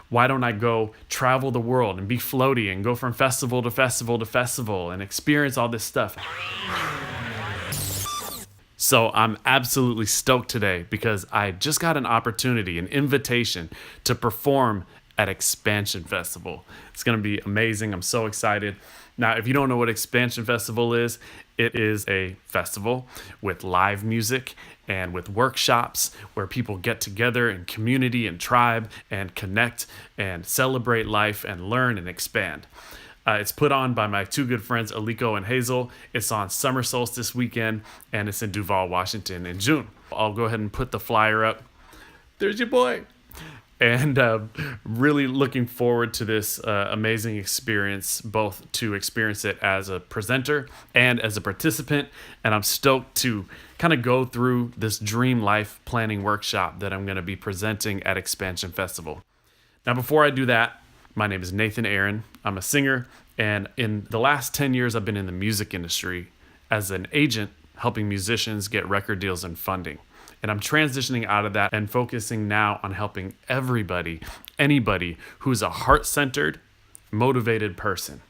Why don't I go travel the world and be floaty and go from festival to festival to festival and experience all this stuff? So I'm absolutely stoked today because I just got an opportunity, an invitation to perform at Expansion Festival. It's going to be amazing. I'm so excited. Now, if you don't know what Expansion Festival is, it is a festival with live music and with workshops where people get together in community and tribe and connect and celebrate life and learn and expand. It's put on by my two good friends, Aliko and Haazel. It's on summer solstice weekend, and it's in Duvall, Washington in June. I'll go ahead and put the flyer up. There's your boy. And really looking forward to this amazing experience, both to experience it as a presenter and as a participant. And I'm stoked to kind of go through this dream life planning workshop that I'm going to be presenting at Expansion Festival. Now, before I do that, my name is Nathen Aaren. I'm a singer, and in the last 10 years, I've been in the music industry as an agent, helping musicians get record deals and funding. And I'm transitioning out of that and focusing now on helping anybody who's a heart-centered, motivated person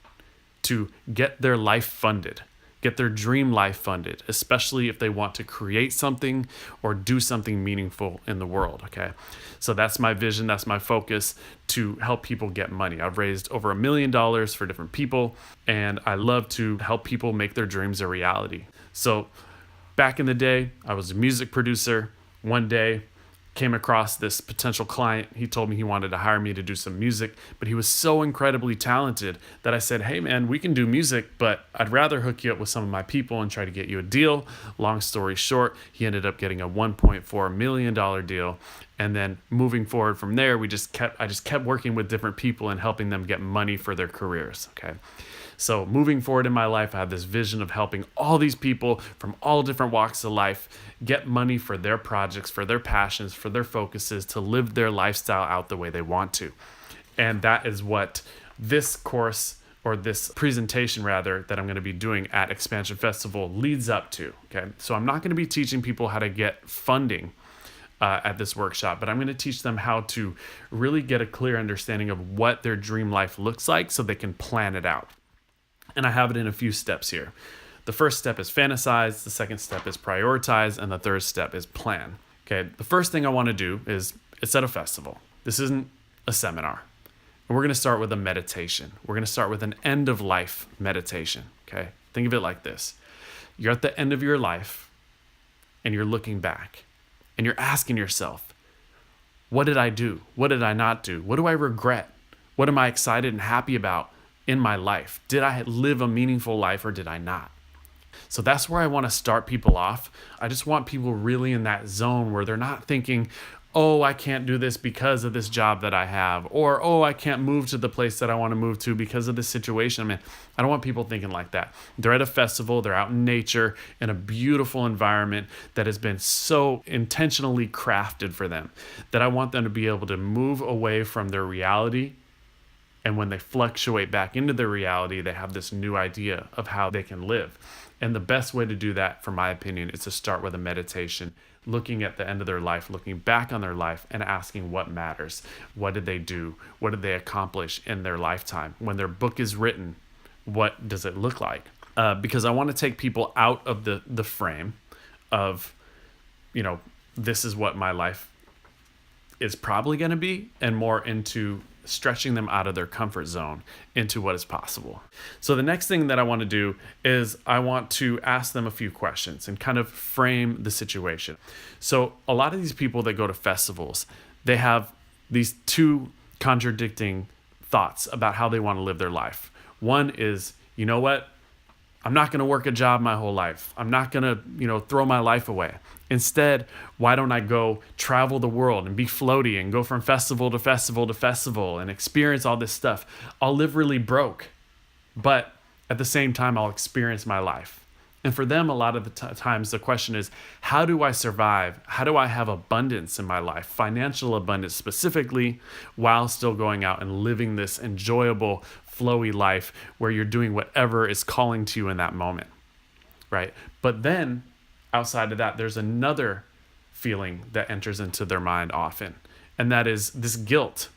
to get their life funded, get their dream life funded, especially if they want to create something or do something meaningful in the world, okay? So that's my vision, that's my focus, to help people get money. I've raised over $1 million for different people, and I love to help people make their dreams a reality. So back in the day, I was a music producer. One day, came across this potential client. He told me he wanted to hire me to do some music, but he was so incredibly talented that I said, hey man, we can do music, but I'd rather hook you up with some of my people and try to get you a deal. Long story short, he ended up getting a $1.4 million deal. And then moving forward from there, I just kept working with different people and helping them get money for their careers. Okay. So moving forward in my life, I have this vision of helping all these people from all different walks of life get money for their projects, for their passions, for their focuses, to live their lifestyle out the way they want to. And that is what this course, or this presentation rather, that I'm going to be doing at Expansion Festival leads up to. Okay, so I'm not going to be teaching people how to get funding at this workshop, but I'm going to teach them how to really get a clear understanding of what their dream life looks like so they can plan it out. And I have it in a few steps here. The first step is fantasize, the second step is prioritize, and the third step is plan. Okay, the first thing I want to do is, it's at a festival. This isn't a seminar. And we're going to start with a meditation. We're going to start with an end of life meditation. Okay, think of it like this. You're at the end of your life and you're looking back and you're asking yourself, what did I do? What did I not do? What do I regret? What am I excited and happy about in my life? Did I live a meaningful life or did I not? So that's where I want to start people off. I just want people really in that zone where they're not thinking, oh, I can't do this because of this job that I have, or, oh, I can't move to the place that I want to move to because of this situation. I mean, I don't want people thinking like that. They're at a festival, they're out in nature, in a beautiful environment that has been so intentionally crafted for them, that I want them to be able to move away from their reality. And when they fluctuate back into their reality, they have this new idea of how they can live. And the best way to do that, from my opinion, is to start with a meditation, looking at the end of their life, looking back on their life and asking what matters. What did they do? What did they accomplish in their lifetime? When their book is written, what does it look like? Because I want to take people out of the frame of, this is what my life is probably going to be, and more into stretching them out of their comfort zone into what is possible. So the next thing that I want to do is I want to ask them a few questions and kind of frame the situation. So a lot of these people that go to festivals, they have these two contradicting thoughts about how they want to live their life. One is, you know what? I'm not going to work a job my whole life. I'm not going to, throw my life away. Instead, why don't I go travel the world and be floaty and go from festival to festival to festival and experience all this stuff? I'll live really broke, but at the same time, I'll experience my life. And for them, a lot of the times, the question is, how do I survive? How do I have abundance in my life, financial abundance specifically, while still going out and living this enjoyable, flowy life where you're doing whatever is calling to you in that moment, right? But then outside of that, there's another feeling that enters into their mind often, and that is this guilt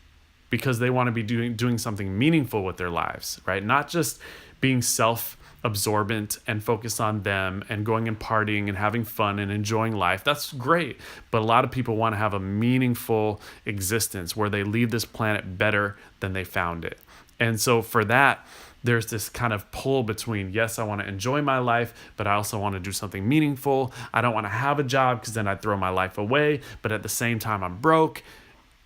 because they want to be doing something meaningful with their lives, right? Not just being self-absorbent and focused on them and going and partying and having fun and enjoying life. That's great. But a lot of people want to have a meaningful existence where they leave this planet better than they found it. And so for that, there's this kind of pull between, yes, I want to enjoy my life, but I also want to do something meaningful. I don't want to have a job because then I'd throw my life away, but at the same time, I'm broke.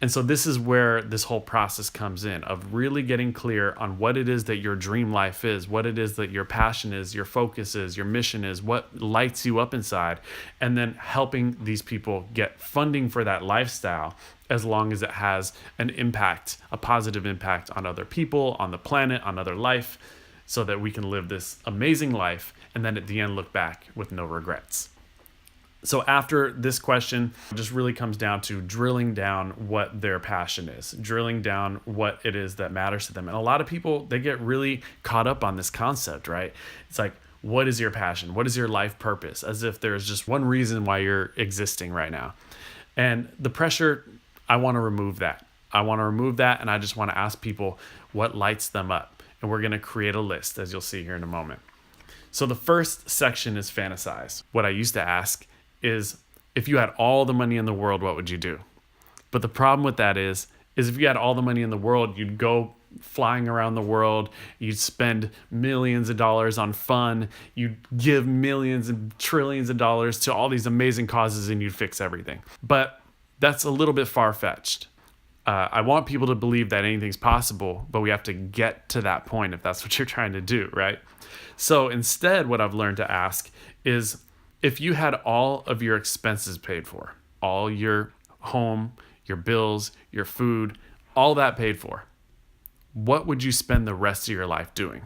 And so this is where this whole process comes in, of really getting clear on what it is that your dream life is, what it is that your passion is, your focus is, your mission is, what lights you up inside, and then helping these people get funding for that lifestyle as long as it has an impact, a positive impact on other people, on the planet, on other life, so that we can live this amazing life and then at the end look back with no regrets. So after this question, it just really comes down to drilling down what their passion is, drilling down what it is that matters to them. And a lot of people, they get really caught up on this concept, right? It's like, what is your passion? What is your life purpose? As if there's just one reason why you're existing right now. And the pressure, I want to remove that. I want to remove that, and I just want to ask people what lights them up. And we're going to create a list, as you'll see here in a moment. So the first section is fantasize. What I used to ask is, if you had all the money in the world, what would you do? But the problem with that is if you had all the money in the world, you'd go flying around the world, you'd spend millions of dollars on fun, you'd give millions and trillions of dollars to all these amazing causes, and you'd fix everything. But that's a little bit far-fetched. I want people to believe that anything's possible, but we have to get to that point if that's what you're trying to do, right? So instead, what I've learned to ask is, if you had all of your expenses paid for, all your home, your bills, your food, all that paid for, what would you spend the rest of your life doing?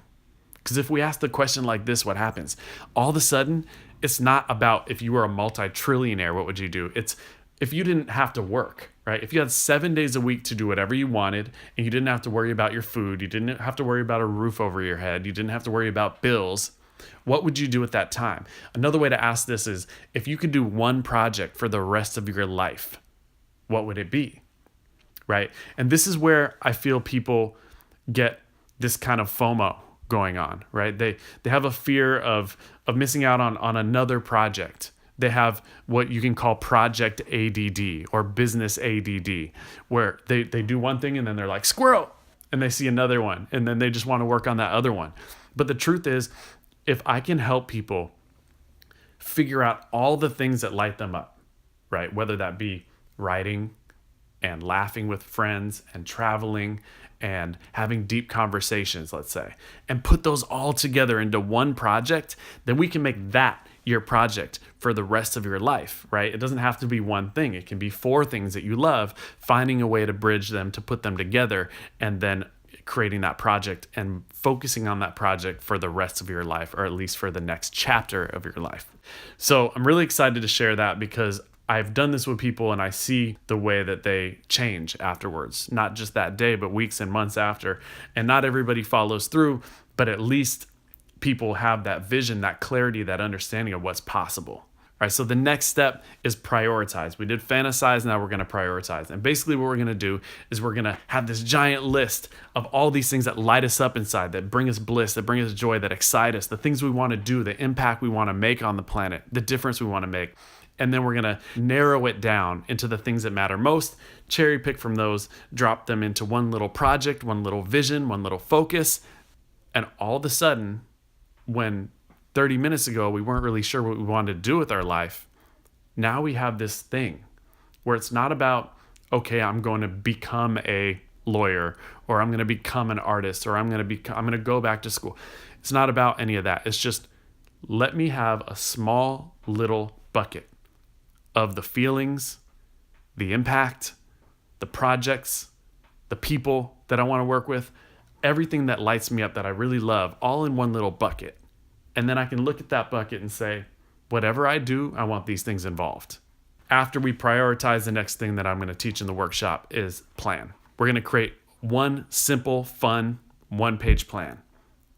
Because if we ask the question like this, what happens? All of a sudden, it's not about if you were a multi-trillionaire, what would you do? It's if you didn't have to work, right? If you had 7 days a week to do whatever you wanted and you didn't have to worry about your food, you didn't have to worry about a roof over your head, you didn't have to worry about bills, what would you do at that time? Another way to ask this is, if you could do one project for the rest of your life, what would it be? Right? And this is where I feel people get this kind of FOMO going on, right? They have a fear of missing out on another project. They have what you can call project ADD or business ADD, where they do one thing and then they're like, squirrel, and they see another one, and then they just want to work on that other one. But the truth is, if I can help people figure out all the things that light them up, right? Whether that be writing and laughing with friends and traveling and having deep conversations, let's say, and put those all together into one project, then we can make that your project for the rest of your life, right? It doesn't have to be one thing. It can be 4 things that you love, finding a way to bridge them, to put them together, and then creating that project and focusing on that project for the rest of your life, or at least for the next chapter of your life. So I'm really excited to share that, because I've done this with people and I see the way that they change afterwards, not just that day, but weeks and months after. And not everybody follows through, but at least people have that vision, that clarity, that understanding of what's possible. All right, so the next step is prioritize. We did fantasize, now we're going to prioritize. And basically what we're going to do is we're going to have this giant list of all these things that light us up inside, that bring us bliss, that bring us joy, that excite us, the things we want to do, the impact we want to make on the planet, the difference we want to make. And then we're going to narrow it down into the things that matter most, cherry pick from those, drop them into one little project, one little vision, one little focus. And all of a sudden, when 30 minutes ago we weren't really sure what we wanted to do with our life, now we have this thing where it's not about, okay, I'm going to become a lawyer, or I'm going to become an artist, or I'm going to go back to school. It's not about any of that. It's just, let me have a small little bucket of the feelings, the impact, the projects, the people that I want to work with, everything that lights me up that I really love, all in one little bucket. And then I can look at that bucket and say, whatever I do, I want these things involved. After we prioritize, the next thing that I'm going to teach in the workshop is plan. We're going to create one simple, fun, 1-page plan.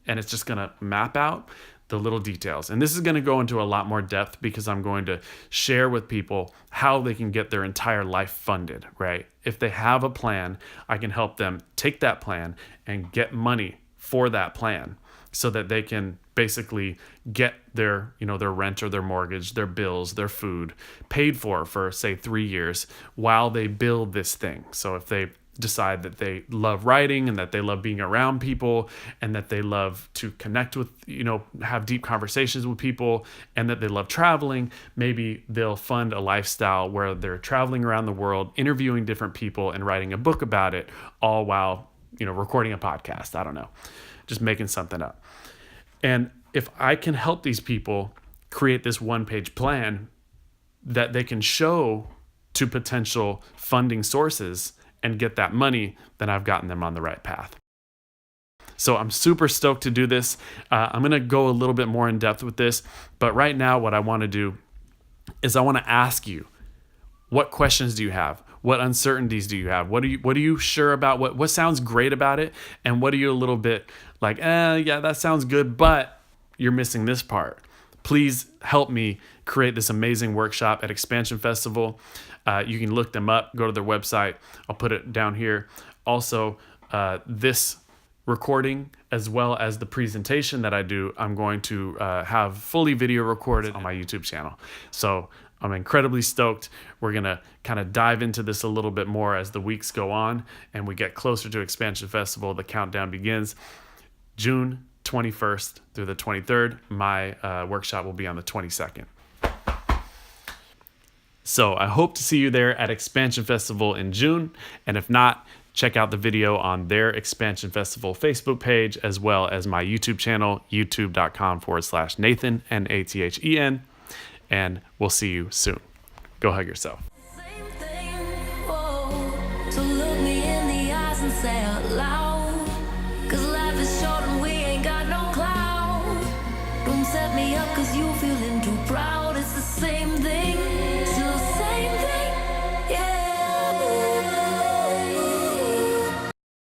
And it's just going to map out the little details. And this is going to go into a lot more depth because I'm going to share with people how they can get their entire life funded, right? If they have a plan, I can help them take that plan and get money for that plan so that they can basically get their, their rent or their mortgage, their bills, their food paid for say 3 years while they build this thing. So if they decide that they love writing and that they love being around people and that they love to connect with, have deep conversations with people and that they love traveling, maybe they'll fund a lifestyle where they're traveling around the world, interviewing different people and writing a book about it, all while, recording a podcast. I don't know, just making something up. And if I can help these people create this one-page plan that they can show to potential funding sources and get that money, then I've gotten them on the right path. So I'm super stoked to do this. I'm going to go a little bit more in depth with this, but right now what I want to do is I want to ask you, what questions do you have? What uncertainties do you have? What are you sure about? What sounds great about it? And what are you a little bit like, yeah, that sounds good, but you're missing this part. Please help me create this amazing workshop at Expansion Festival. You can look them up, go to their website. I'll put it down here. Also, this recording as well as the presentation that I do, I'm going to have fully video recorded on my YouTube channel. So I'm incredibly stoked. We're going to kind of dive into this a little bit more as the weeks go on and we get closer to Expansion Festival. The countdown begins June 21st through the 23rd. My workshop will be on the 22nd. So I hope to see you there at Expansion Festival in June. And if not, check out the video on their Expansion Festival Facebook page, as well as my YouTube channel, youtube.com/Nathen, Nathen. And we'll see you soon. Go hug yourself. Same thing, whoa, to look me in the eyes and say out loud, 'cause